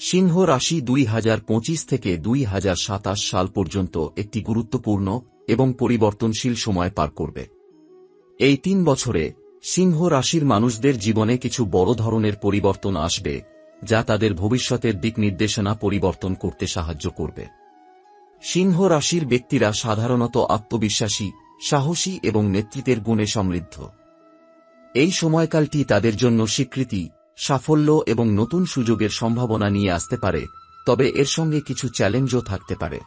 সিংহ রাশি 2025 থেকে 2027 সাল পর্যন্ত একটি গুরুত্বপূর্ণ এবং পরিবর্তনশীল সময় পার করবে। এই 3 বছরে সিংহ রাশির মানুষদের জীবনে কিছু বড় ধরনের পরিবর্তন আসবে, যা তাদের ভবিষ্যতের দিক নির্দেশনা পরিবর্তন করতে সাহায্য করবে। সিংহ রাশির ব্যক্তিরা সাধারণত আত্মবিশ্বাসী, সাহসী এবং নেতৃত্বের গুণে সমৃদ্ধ। এই সময়কালটি তাদের জন্য স্বীকৃতি, সাফল্য এবং নতুন সুযোগের সম্ভাবনা নিয়ে আসতে পারে, তবে এর সঙ্গে কিছু চ্যালেঞ্জও থাকতে পারে।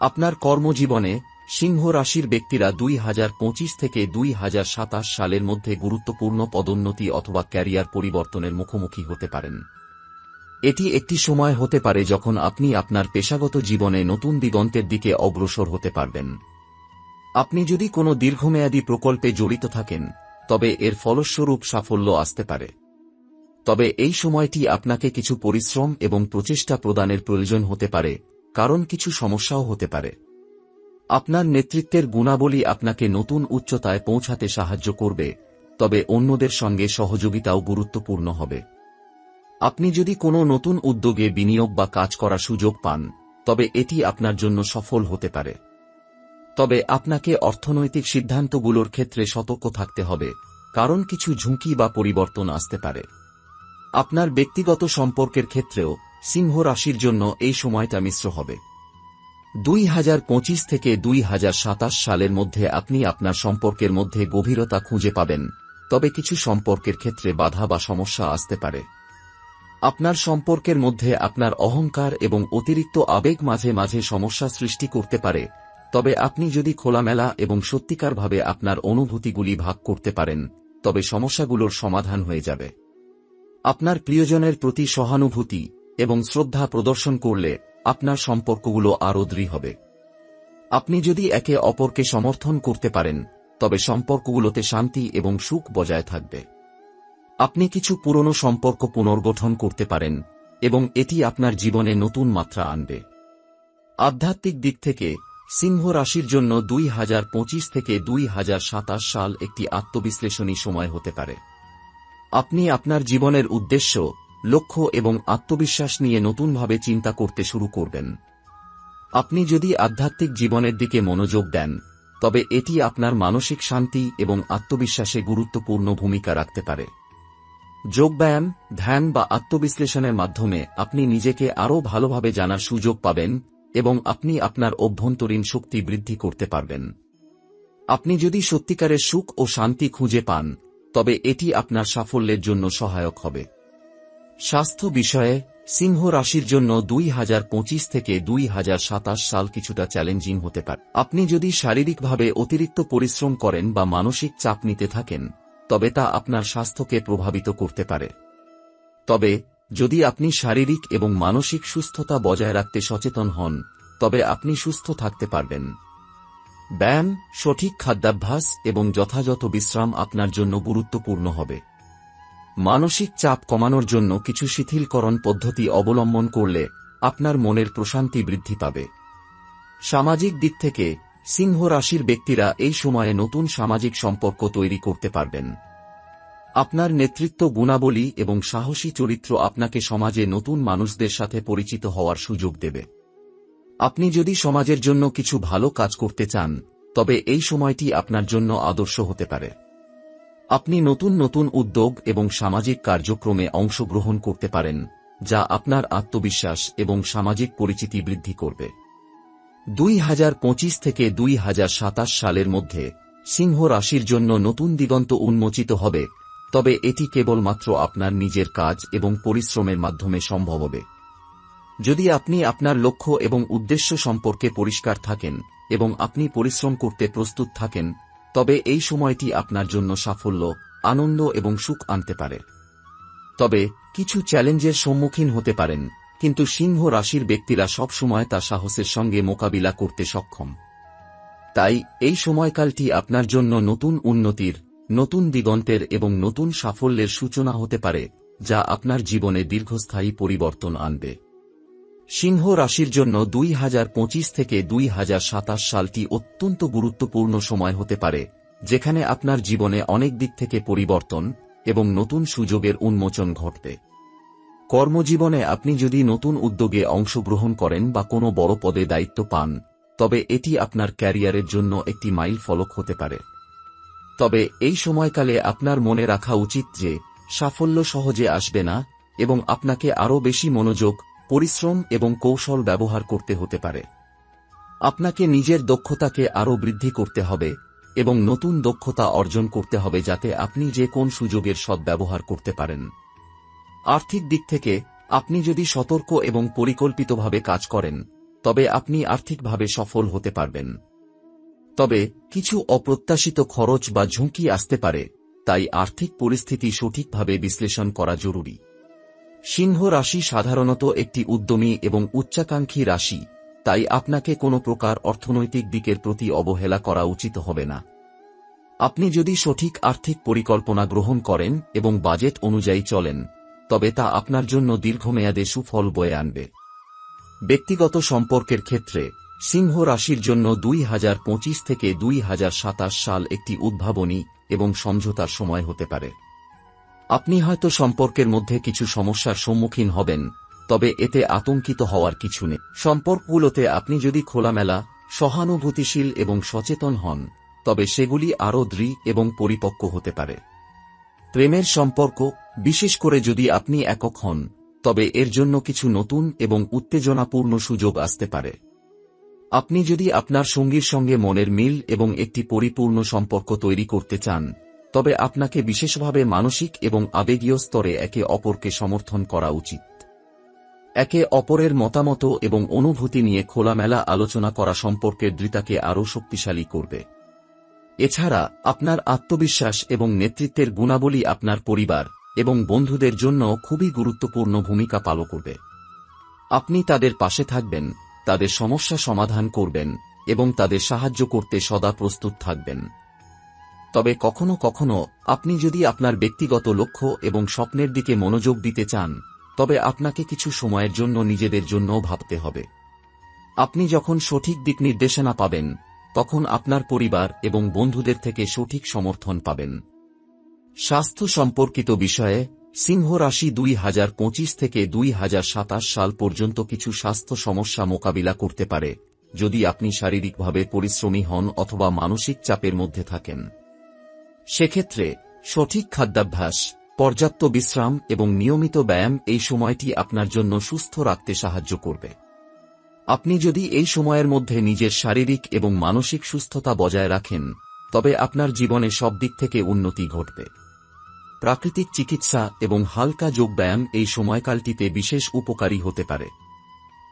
আপনার কর্মজীবনে সিংহ রাশির ব্যক্তিরা 2025 থেকে 2027 সালের মধ্যে গুরুত্বপূর্ণ পদোন্নতি অথবা ক্যারিয়ার পরিবর্তনের মুখোমুখি হতে পারেন। এটি একটি সময় হতে পারে যখন আপনি আপনার পেশাগত জীবনে নতুন দিগন্তের দিকে অগ্রসর হতে পারবেন। আপনি যদি কোনো দীর্ঘমেয়াদী প্রকল্পে জড়িত থাকেন, তবে এর ফলস্বরূপ সাফল্য আসতে পারে। তবে এই সময়টি আপনাকে কিছু পরিশ্রম এবং প্রচেষ্টা প্রদানের প্রয়োজন হতে পারে, কারণ কিছু সমস্যাও হতে পারে। আপনার নেতৃত্বের গুণাবলী আপনাকে নতুন উচ্চতায় পৌঁছাতে সাহায্য করবে, তবে অন্যদের সঙ্গে সহযোগিতাও গুরুত্বপূর্ণ হবে। আপনি যদি কোনো নতুন উদ্যোগে বিনিয়োগ বা কাজ করার সুযোগ পান, তবে এটি আপনার জন্য সফল হতে পারে। তবে আপনাকে অর্থনৈতিক সিদ্ধান্তগুলোর ক্ষেত্রে সতর্ক থাকতে হবে, কারণ কিছু ঝুঁকি বা পরিবর্তন আসতে পারে। আপনার ব্যক্তিগত সম্পর্কের ক্ষেত্রেও সিংহ রাশির জন্য এই সময়টা মিশ্র হবে। 2025 থেকে 2027 সালের মধ্যে আপনি আপনার সম্পর্কের মধ্যে গভীরতা খুঁজে পাবেন, তবে কিছু সম্পর্কের ক্ষেত্রে বাধা বা সমস্যা আসতে পারে। আপনার সম্পর্কের মধ্যে আপনার অহংকার এবং অতিরিক্ত আবেগ মাঝে মাঝে সমস্যা সৃষ্টি করতে পারে, তবে আপনি যদি খোলামেলা এবং সত্যিকারভাবে আপনার অনুভূতিগুলি ভাগ করতে পারেন, তবে সমস্যাগুলোর সমাধান হয়ে যাবে। আপনার প্রিয়জনের প্রতি সহানুভূতি এবং শ্রদ্ধা প্রদর্শন করলে আপনার সম্পর্কগুলো আরও দৃঢ় হবে। আপনি যদি একে অপরকে সমর্থন করতে পারেন, তবে সম্পর্কগুলোতে শান্তি এবং সুখ বজায় থাকবে। আপনি কিছু পুরনো সম্পর্ক পুনর্গঠন করতে পারেন, এবং এটি আপনার জীবনে নতুন মাত্রা আনবে। আধ্যাত্মিক দিক থেকে সিংহ রাশির জন্য 2025 থেকে 2027 সাল একটি আত্মবিশ্লেষণী সময় হতে পারে। আপনি আপনার জীবনের উদ্দেশ্য, লক্ষ্য এবং আত্মবিশ্বাস নিয়ে নতুনভাবে চিন্তা করতে শুরু করবেন। আপনি যদি আধ্যাত্মিক জীবনের দিকে মনোযোগ দেন, তবে এটি আপনার মানসিক শান্তি এবং আত্মবিশ্বাসে গুরুত্বপূর্ণ ভূমিকা রাখতে পারে। যোগব্যায়াম, ধ্যান বা আত্মবিশ্লেষণের মাধ্যমে আপনি নিজেকে আরও ভালোভাবে জানার সুযোগ পাবেন এবং আপনি আপনার অভ্যন্তরীণ শক্তি বৃদ্ধি করতে পারবেন। আপনি যদি সত্যিকারের সুখ ও শান্তি খুঁজে পান, তবে এটি আপনার সাফল্যের জন্য সহায়ক হবে। স্বাস্থ্য বিষয়ে সিংহ রাশির জন্য 2025 থেকে 2027 সাল কিছুটা চ্যালেঞ্জিং হতে পারে। আপনি যদি শারীরিকভাবে অতিরিক্ত পরিশ্রম করেন বা মানসিক চাপ নিতে থাকেন, তবে তা আপনার স্বাস্থ্যকে প্রভাবিত করতে পারে। তবে যদি আপনি শারীরিক এবং মানসিক সুস্থতা বজায় রাখতে সচেতন হন, তবে আপনি সুস্থ থাকতে পারবেন। ব্যায়াম, সঠিক খাদ্যাভ্যাস এবং যথাযথ বিশ্রাম আপনার জন্য গুরুত্বপূর্ণ হবে। মানসিক চাপ কমানোর জন্য কিছু শিথিলকরণ পদ্ধতি অবলম্বন করলে আপনার মনের প্রশান্তি বৃদ্ধি পাবে। সামাজিক দিক থেকে সিংহ রাশির ব্যক্তিরা এই সময়ে নতুন সামাজিক সম্পর্ক তৈরি করতে পারবেন। আপনার নেতৃত্ব গুণাবলী এবং সাহসী চরিত্র আপনাকে সমাজে নতুন মানুষদের সাথে পরিচিত হওয়ার সুযোগ দেবে। আপনি যদি সমাজের জন্য কিছু ভালো কাজ করতে চান, তবে এই সময়টি আপনার জন্য আদর্শ হতে পারে। আপনি নতুন নতুন উদ্যোগ এবং সামাজিক কার্যক্রমে অংশগ্রহণ করতে পারেন, যা আপনার আত্মবিশ্বাস এবং সামাজিক পরিচিতি বৃদ্ধি করবে। 2025 থেকে 2027 সালের মধ্যে সিংহ রাশির জন্য নতুন দিগন্ত উন্মোচিত হবে, তবে এটি কেবলমাত্র আপনার নিজের কাজ এবং পরিশ্রমের মাধ্যমে সম্ভব হবে। যদি আপনি আপনার লক্ষ্য এবং উদ্দেশ্য সম্পর্কে পরিষ্কার থাকেন এবং আপনি পরিশ্রম করতে প্রস্তুত থাকেন, তবে এই সময়টি আপনার জন্য সাফল্য, আনন্দ এবং সুখ আনতে পারে। তবে কিছু চ্যালেঞ্জের সম্মুখীন হতে পারেন, কিন্তু সিংহ রাশির ব্যক্তিরা সবসময় তা সাহসের সঙ্গে মোকাবিলা করতে সক্ষম। তাই এই সময়কালটি আপনার জন্য নতুন উন্নতির, নতুন দিগন্তের এবং নতুন সাফল্যের সূচনা হতে পারে, যা আপনার জীবনে দীর্ঘস্থায়ী পরিবর্তন আনবে। সিংহ রাশির জন্য 2025 থেকে 2027 সালটি অত্যন্ত গুরুত্বপূর্ণ সময় হতে পারে, যেখানে আপনার জীবনে অনেক দিক থেকে পরিবর্তন এবং নতুন সুযোগের উন্মোচন ঘটবে। কর্মজীবনে আপনি যদি নতুন উদ্যোগে অংশগ্রহণ করেন বা কোনো বড় পদে দায়িত্ব পান, তবে এটি আপনার ক্যারিয়ারের জন্য একটি মাইল ফলক হতে পারে। তবে এই সময়কালে আপনার মনে রাখা উচিত যে সাফল্য সহজে আসবে না এবং আপনাকে আরও বেশি মনোযোগ, পরিশ্রম এবং কৌশল ব্যবহার করতে হতে পারে। আপনাকে নিজের দক্ষতাকে আরও বৃদ্ধি করতে হবে এবং নতুন দক্ষতা অর্জন করতে হবে যাতে আপনি যে কোন সুযোগের সদ্ব্যবহার করতে পারেন। আর্থিক দিক থেকে আপনি যদি সতর্ক এবং পরিকল্পিতভাবে কাজ করেন, তবে আপনি আর্থিকভাবে সফল হতে পারবেন। তবে কিছু অপ্রত্যাশিত খরচ বা ঝুঁকি আসতে পারে, তাই আর্থিক পরিস্থিতি সঠিকভাবে বিশ্লেষণ করা জরুরি। সিংহ রাশি সাধারণত একটি উদ্যমী এবং উচ্চাকাঙ্ক্ষী রাশি, তাই আপনাকে কোনো প্রকার অর্থনৈতিক দিকের প্রতি অবহেলা করা উচিত হবে না। আপনি যদি সঠিক আর্থিক পরিকল্পনা গ্রহণ করেন এবং বাজেট অনুযায়ী চলেন, তবে তা আপনার জন্য দীর্ঘমেয়াদে সুফল বয়ে আনবে। ব্যক্তিগত সম্পর্কের ক্ষেত্রে সিংহ রাশির জন্য 2025 থেকে 2027 সাল একটি উদ্ভাবনী এবং সমঝোতার সময় হতে পারে। আপনি হয়তো সম্পর্কের মধ্যে কিছু সমস্যার সম্মুখীন হবেন, তবে এতে আতঙ্কিত হওয়ার কিছু নেই। সম্পর্কগুলোতে আপনি যদি খোলামেলা, সহানুভূতিশীল এবং সচেতন হন, তবে সেগুলি আরও দৃঢ় এবং পরিপক্ক হতে পারে। প্রেমের সম্পর্ক, বিশেষ করে যদি আপনি একক হন, তবে এর জন্য কিছু নতুন এবং উত্তেজনাপূর্ণ সুযোগ আসতে পারে। আপনি যদি আপনার সঙ্গীর সঙ্গে মনের মিল এবং একটি পরিপূর্ণ সম্পর্ক তৈরি করতে চান, তবে আপনাকে বিশেষভাবে মানসিক এবং আবেগীয় স্তরে একে অপরকে সমর্থন করা উচিত। একে অপরের মতামত এবং অনুভূতি নিয়ে খোলামেলা আলোচনা করা সম্পর্কের দৃঢ়তাকে আরও শক্তিশালী করবে। এছাড়া আপনার আত্মবিশ্বাস এবং নেতৃত্বের গুণাবলী আপনার পরিবার এবং বন্ধুদের জন্য খুবই গুরুত্বপূর্ণ ভূমিকা পালন করবে। আপনি তাদের পাশে থাকবেন, তাদের সমস্যা সমাধান করবেন এবং তাদের সাহায্য করতে সদা প্রস্তুত থাকবেন। তবে কখনো কখনো আপনি যদি আপনার ব্যক্তিগত লক্ষ্য এবং স্বপ্নের দিকে মনোযোগ দিতে চান, তবে আপনাকে কিছু সময়ের জন্য নিজেদের জন্যও ভাবতে হবে। আপনি যখন সঠিক দিক নির্দেশনা পাবেন, তখন আপনার পরিবার এবং বন্ধুদের থেকে সঠিক সমর্থন পাবেন। স্বাস্থ্য সম্পর্কিত বিষয়ে সিংহ রাশি 2025 থেকে 2027 সাল পর্যন্ত কিছু স্বাস্থ্য সমস্যা মোকাবিলা করতে পারে, যদি আপনি শারীরিকভাবে পরিশ্রমী হন অথবা মানসিক চাপের মধ্যে থাকেন। সেক্ষেত্রে সঠিক খাদ্যাভ্যাস, পর্যাপ্ত বিশ্রাম এবং নিয়মিত ব্যায়াম এই সময়টি আপনার জন্য সুস্থ রাখতে সাহায্য করবে। আপনি যদি এই সময়ের মধ্যে নিজের শারীরিক এবং মানসিক সুস্থতা বজায় রাখেন, তবে আপনার জীবনে সব দিক থেকে উন্নতি ঘটবে। প্রাকৃতিক চিকিৎসা এবং হালকা যোগব্যায়াম এই সময়কালটিতে বিশেষ উপকারী হতে পারে।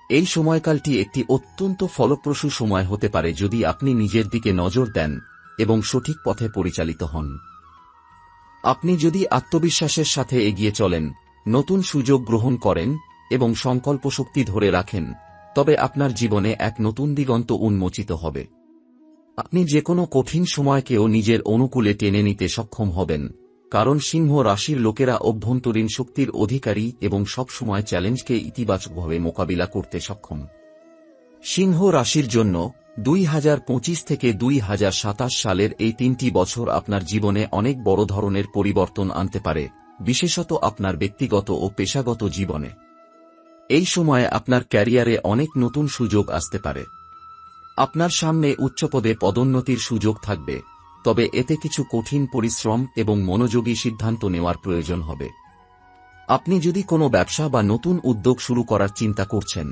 এই সময়কালটি একটি অত্যন্ত ফলপ্রসূ সময় হতে পারে যদি আপনি নিজের দিকে নজর দেন এবং সঠিক পথে পরিচালিত হন। আপনি যদি আত্মবিশ্বাসের সাথে এগিয়ে চলেন, নতুন সুযোগ গ্রহণ করেন এবং সংকল্প শক্তি ধরে রাখেন, তবে আপনার জীবনে এক নতুন দিগন্ত উন্মোচিত হবে। আপনি যে কোনো কঠিন সময়কেও নিজের অনুকূলে টেনে নিতে সক্ষম হবেন, কারণ সিংহ রাশির লোকেরা অভ্যন্তরীণ শক্তির অধিকারী এবং সবসময় চ্যালেঞ্জকে ইতিবাচকভাবে মোকাবিলা করতে সক্ষম। সিংহ রাশির জন্য 2025 থেকে 2027 সালের এই 3টি বছর আপনার জীবনে অনেক বড় ধরনের পরিবর্তন আনতে পারে, বিশেষত আপনার ব্যক্তিগত ও পেশাগত জীবনে। এই সময়ে আপনার ক্যারিয়ারে অনেক নতুন সুযোগ আসতে পারে। আপনার সামনে উচ্চপদে পদোন্নতির সুযোগ থাকবে, তবে এতে কিছু কঠিন পরিশ্রম এবং মনোযোগী সিদ্ধান্ত নেওয়ার প্রয়োজন হবে। আপনি যদি কোনো ব্যবসা বা নতুন উদ্যোগ শুরু করার চিন্তা করছেন,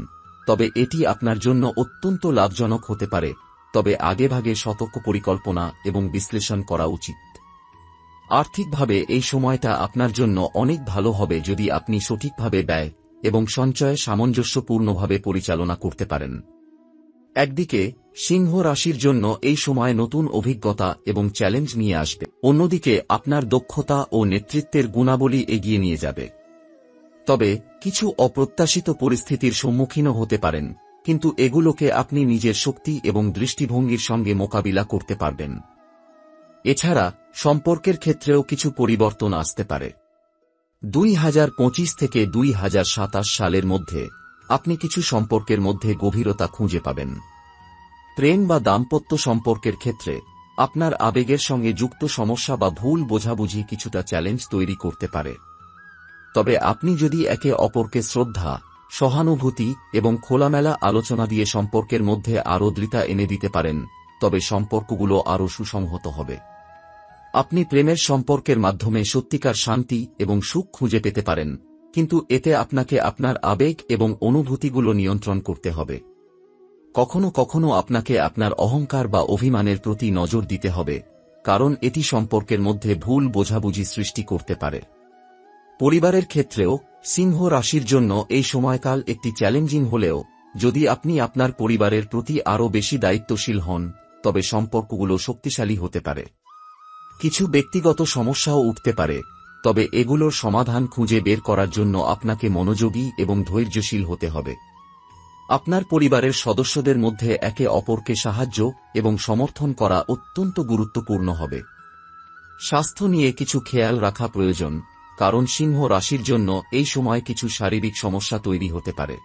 তবে এটি আপনার জন্য অত্যন্ত লাভজনক হতে পারে, তবে আগেভাগে সতর্ক পরিকল্পনা এবং বিশ্লেষণ করা উচিত। আর্থিকভাবে এই সময়টা আপনার জন্য অনেক ভালো হবে যদি আপনি সঠিকভাবে ব্যয় এবং সঞ্চয় সামঞ্জস্যপূর্ণভাবে পরিচালনা করতে পারেন। একদিকে সিংহ রাশির জন্য এই সময় নতুন অভিজ্ঞতা এবং চ্যালেঞ্জ নিয়ে আসবে, অন্যদিকে আপনার দক্ষতা ও নেতৃত্বের গুণাবলী এগিয়ে নিয়ে যাবে। তবে কিছু অপ্রত্যাশিত পরিস্থিতির সম্মুখীনও হতে পারেন, কিন্তু এগুলোকে আপনি নিজের শক্তি এবং দৃষ্টিভঙ্গির সঙ্গে মোকাবিলা করতে পারবেন। এছাড়া সম্পর্কের ক্ষেত্রেও কিছু পরিবর্তন আসতে পারে। 2025 থেকে 2027 সালের মধ্যে আপনি কিছু সম্পর্কের মধ্যে গভীরতা খুঁজে পাবেন। প্রেম বা দাম্পত্য সম্পর্কের ক্ষেত্রে আপনার আবেগের সঙ্গে যুক্ত সমস্যা বা ভুল বোঝাবুঝি কিছুটা চ্যালেঞ্জ তৈরি করতে পারে। তবে আপনি যদি একে অপরকে শ্রদ্ধা, সহানুভূতি এবং খোলামেলা আলোচনা দিয়ে সম্পর্কের মধ্যে আরও দৃঢ়তা এনে দিতে পারেন, তবে সম্পর্কগুলো আরও সুসংহত হবে। আপনি প্রেমের সম্পর্কের মাধ্যমে সত্যিকার শান্তি এবং সুখ খুঁজে পেতে পারেন, কিন্তু এতে আপনাকে আপনার আবেগ এবং অনুভূতিগুলো নিয়ন্ত্রণ করতে হবে। কখনো কখনো আপনাকে আপনার অহংকার বা অভিমানের প্রতি নজর দিতে হবে, কারণ এটি সম্পর্কের মধ্যে ভুল বোঝাবুঝি সৃষ্টি করতে পারে। পরিবারের ক্ষেত্রেও সিংহ রাশির জন্য এই সময়কাল একটি চ্যালেঞ্জিং হলেও যদি আপনি আপনার পরিবারের প্রতি আরও বেশি দায়িত্বশীল হন, তবে সম্পর্কগুলো শক্তিশালী হতে পারে। কিছু ব্যক্তিগত সমস্যাও উঠতে পারে, তবে এগুলোর সমাধান খুঁজে বের করার জন্য আপনাকে মনোযোগী এবং ধৈর্যশীল হতে হবে। আপনার পরিবারের সদস্যদের মধ্যে একে অপরকে সাহায্য এবং সমর্থন করা অত্যন্ত গুরুত্বপূর্ণ হবে। স্বাস্থ্য নিয়ে কিছু খেয়াল রাখা প্রয়োজন, কারণ সিংহ রাশির জন্য এই সময় কিছু শারীরিক সমস্যা তৈরি হতে পারে।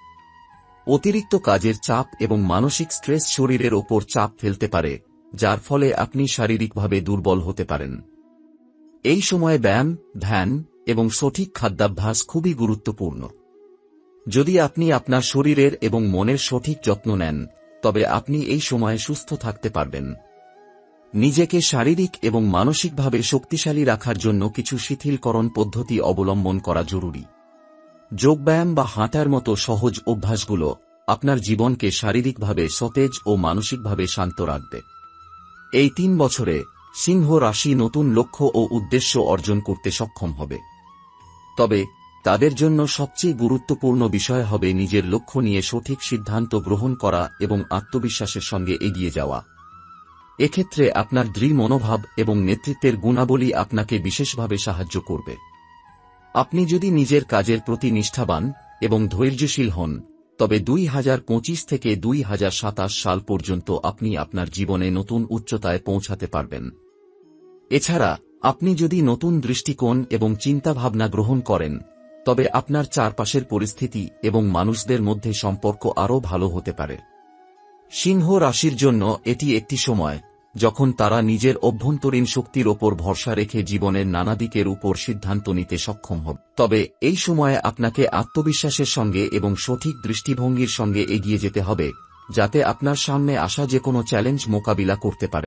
অতিরিক্ত কাজের চাপ এবং মানসিক স্ট্রেস শরীরের ওপর চাপ ফেলতে পারে, যার ফলে আপনি শারীরিকভাবে দুর্বল হতে পারেন। এই সময়ে ব্যায়াম, ধ্যান এবং সঠিক খাদ্যাভ্যাস খুবই গুরুত্বপূর্ণ। যদি আপনি আপনার শরীরের এবং মনের সঠিক যত্ন নেন, তবে আপনি এই সময়ে সুস্থ থাকতে পারবেন। নিজেকে শারীরিক এবং মানসিকভাবে শক্তিশালী রাখার জন্য কিছু শিথিলকরণ পদ্ধতি অবলম্বন করা জরুরি। যোগব্যায়াম বা হাঁটার মতো সহজ অভ্যাসগুলো আপনার জীবনকে শারীরিকভাবে সতেজ ও মানসিকভাবে শান্ত রাখবে। এই 3 বছরে সিংহ রাশি নতুন লক্ষ্য ও উদ্দেশ্য অর্জন করতে সক্ষম হবে। তবে তাদের জন্য সবচেয়ে গুরুত্বপূর্ণ বিষয় হবে নিজের লক্ষ্য নিয়ে সঠিক সিদ্ধান্ত গ্রহণ করা এবং আত্মবিশ্বাসের সঙ্গে এগিয়ে যাওয়া। এক্ষেত্রে আপনার দৃঢ় মনোভাব এবং নেতৃত্বের গুণাবলী আপনাকে বিশেষভাবে সাহায্য করবে। আপনি যদি নিজের কাজের প্রতি নিষ্ঠাবান এবং ধৈর্যশীল হন, তবে 2025 থেকে 2027 সাল পর্যন্ত আপনি আপনার জীবনে নতুন উচ্চতায় পৌঁছাতে পারবেন। এছাড়া আপনি যদি নতুন দৃষ্টিকোণ এবং চিন্তাভাবনা গ্রহণ করেন, তবে আপনার চারপাশের পরিস্থিতি এবং মানুষদের মধ্যে সম্পর্ক আরও ভালো হতে পারে। সিংহ রাশির জন্য এটি একটি সময় যখন তারা নিজের অভ্যন্তরীণ শক্তির ওপর ভরসা রেখে জীবনের নানা দিকের উপর সিদ্ধান্ত নিতে সক্ষম হবে। তবে এই সময়ে আপনাকে আত্মবিশ্বাসের সঙ্গে এবং সঠিক দৃষ্টিভঙ্গির সঙ্গে এগিয়ে যেতে হবে, যাতে আপনার সামনে আসা যে কোনো চ্যালেঞ্জ মোকাবিলা করতে পারে।